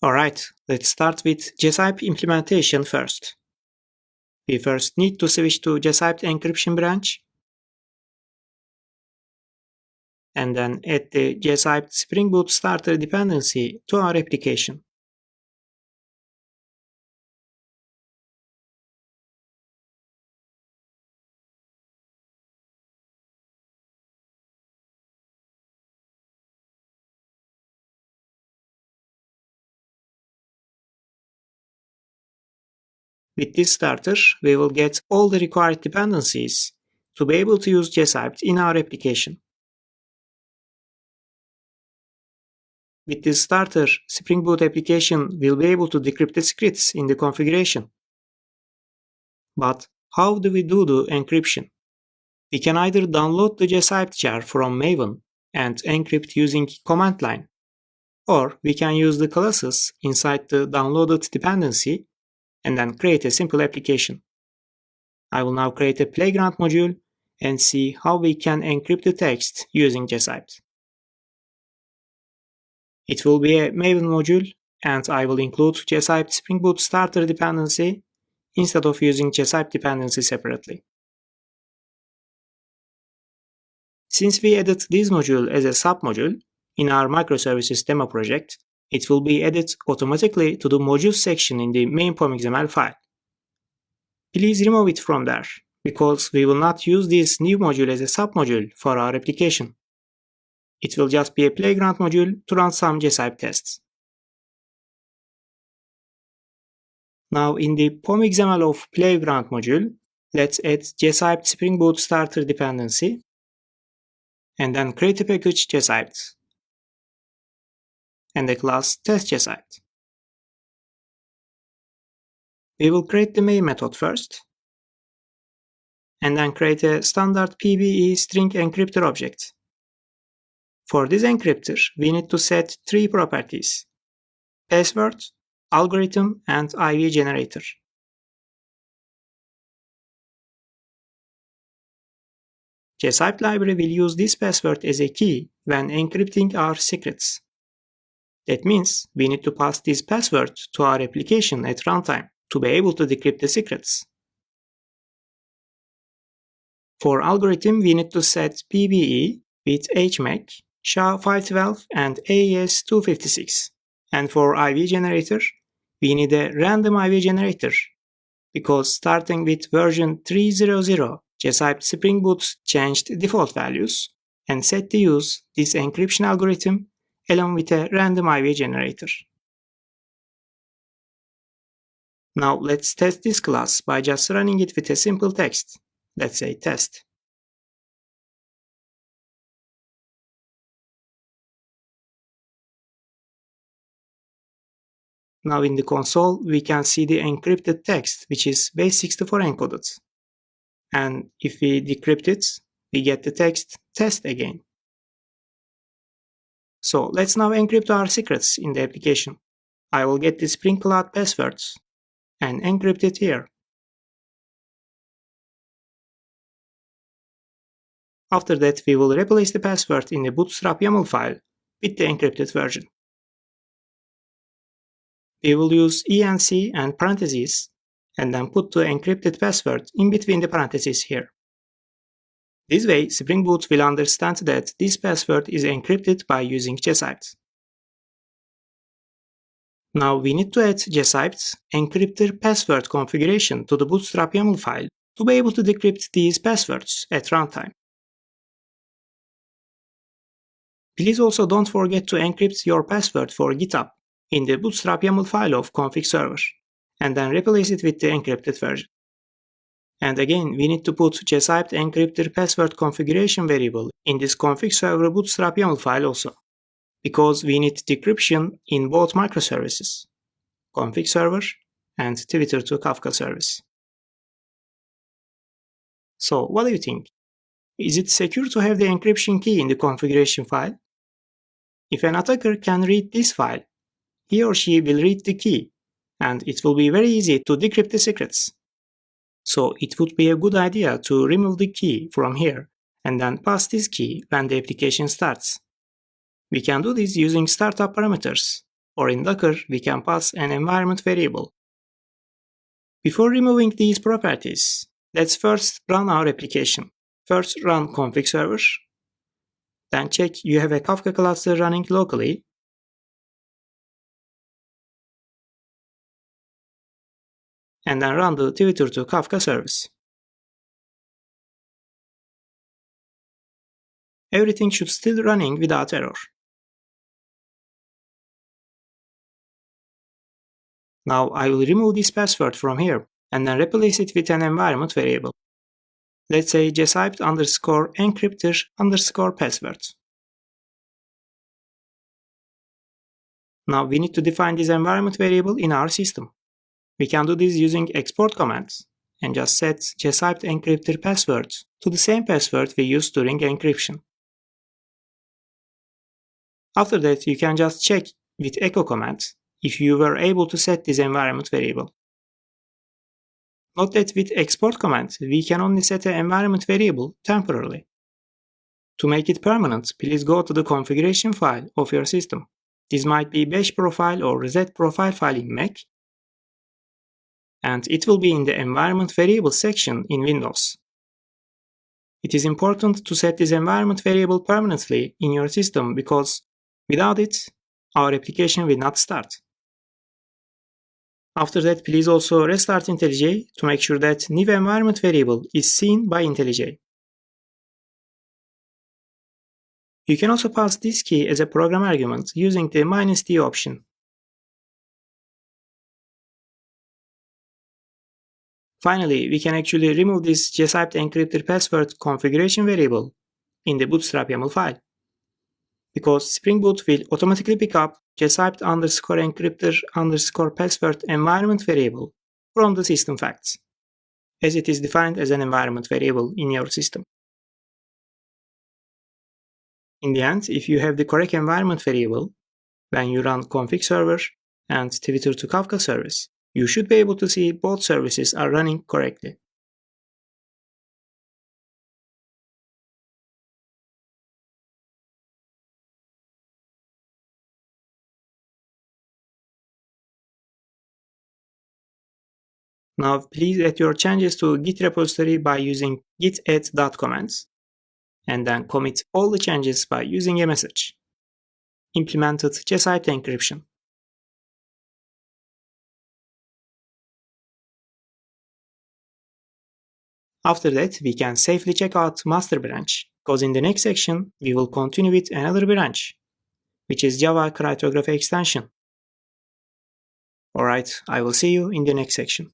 Alright, let's start with Jasypt implementation first. We first need to switch to Jasypt encryption branch and then add the Jasypt Spring Boot starter dependency to our application. With this starter, we will get all the required dependencies to be able to use Jasypt in our application. With this starter, Spring Boot application will be able to decrypt the secrets in the configuration. But how do we do the encryption? We can either download the Jasypt jar from Maven and encrypt using command line, or we can use the classes inside the downloaded dependency and then create a simple application. I will now create a playground module and see how we can encrypt the text using Jasypt. It will be a Maven module, and I will include Jasypt Spring Boot starter dependency instead of using Jasypt dependency separately. Since we added this module as a submodule in our microservices demo project, it will be added automatically to the modules section in the main POM.xml file. Please remove it from there, because we will not use this new module as a submodule for our application. It will just be a playground module to run some Jasypt tests. Now in the POM.xml of playground module, let's add Jasypt Spring Boot starter dependency and then create a package Jasypt and a class test.jasypt. We will create the main method first and then create a standard PBE string encryptor object. For this encryptor, we need to set three properties: password, algorithm, and IV generator. Jasypt library will use this password as a key when encrypting our secrets. That means we need to pass this password to our application at runtime to be able to decrypt the secrets. For algorithm, we need to set PBE with HMAC, SHA-512, and AES-256. And for IV generator, we need a random IV generator, because starting with version 3.0.0, Jasypt Spring Boot changed default values and set to use this encryption algorithm along with a random IV generator. Now let's test this class by just running it with a simple text. Let's say test. Now in the console, we can see the encrypted text, which is base64 encoded. And if we decrypt it, we get the text test again. So let's now encrypt our secrets in the application. I will get the Spring Cloud passwords and encrypt it here. After that, we will replace the password in the Bootstrap YAML file with the encrypted version. We will use ENC and parentheses and then put the encrypted password in between the parentheses here. This way, Spring Boot will understand that this password is encrypted by using Jasypt. Now we need to add Jasypt encryptor password configuration to the Bootstrap YAML file to be able to decrypt these passwords at runtime. Please also don't forget to encrypt your password for GitHub in the Bootstrap YAML file of config server, and then replace it with the encrypted version. And again, we need to put Jasypt encryptor password configuration variable in this config server Bootstrap YAML file also, because we need decryption in both microservices, config server and Twitter to Kafka service. So what do you think? Is it secure to have the encryption key in the configuration file? If an attacker can read this file, he or she will read the key, and it will be very easy to decrypt the secrets. So it would be a good idea to remove the key from here and then pass this key when the application starts. We can do this using startup parameters or in Docker, we can pass an environment variable. Before removing these properties, let's first run our application. First run config server, then check you have a Kafka cluster running locally, and then run the Twitter to Kafka service. Everything should still running without error. Now I will remove this password from here and then replace it with an environment variable. Let's say Jasypt underscore encryptor underscore password. Now we need to define this environment variable in our system. We can do this using export commands and just set Jasypt encryptor password to the same password we used during encryption. After that, you can just check with echo command if you were able to set this environment variable. Note that with export command, we can only set an environment variable temporarily. To make it permanent, please go to the configuration file of your system. This might be bash profile or z profile file in Mac, and it will be in the environment variable section in Windows. It is important to set this environment variable permanently in your system because without it, our application will not start. After that, please also restart IntelliJ to make sure that new environment variable is seen by IntelliJ. You can also pass this key as a program argument using the -d option. Finally, we can actually remove this Jasypt encryptor password configuration variable in the bootstrap YAML file, because Spring Boot will automatically pick up Jasypt underscore encryptor underscore password environment variable from the system facts, as it is defined as an environment variable in your system. In the end, if you have the correct environment variable, when you run config server and Twitter to Kafka service, you should be able to see both services are running correctly. Now please add your changes to Git repository by using git add commands, and then commit all the changes by using a message. Implemented Jasypt encryption. After that, we can safely check out master branch, because in the next section, we will continue with another branch, which is Java cryptography extension. Alright, I will see you in the next section.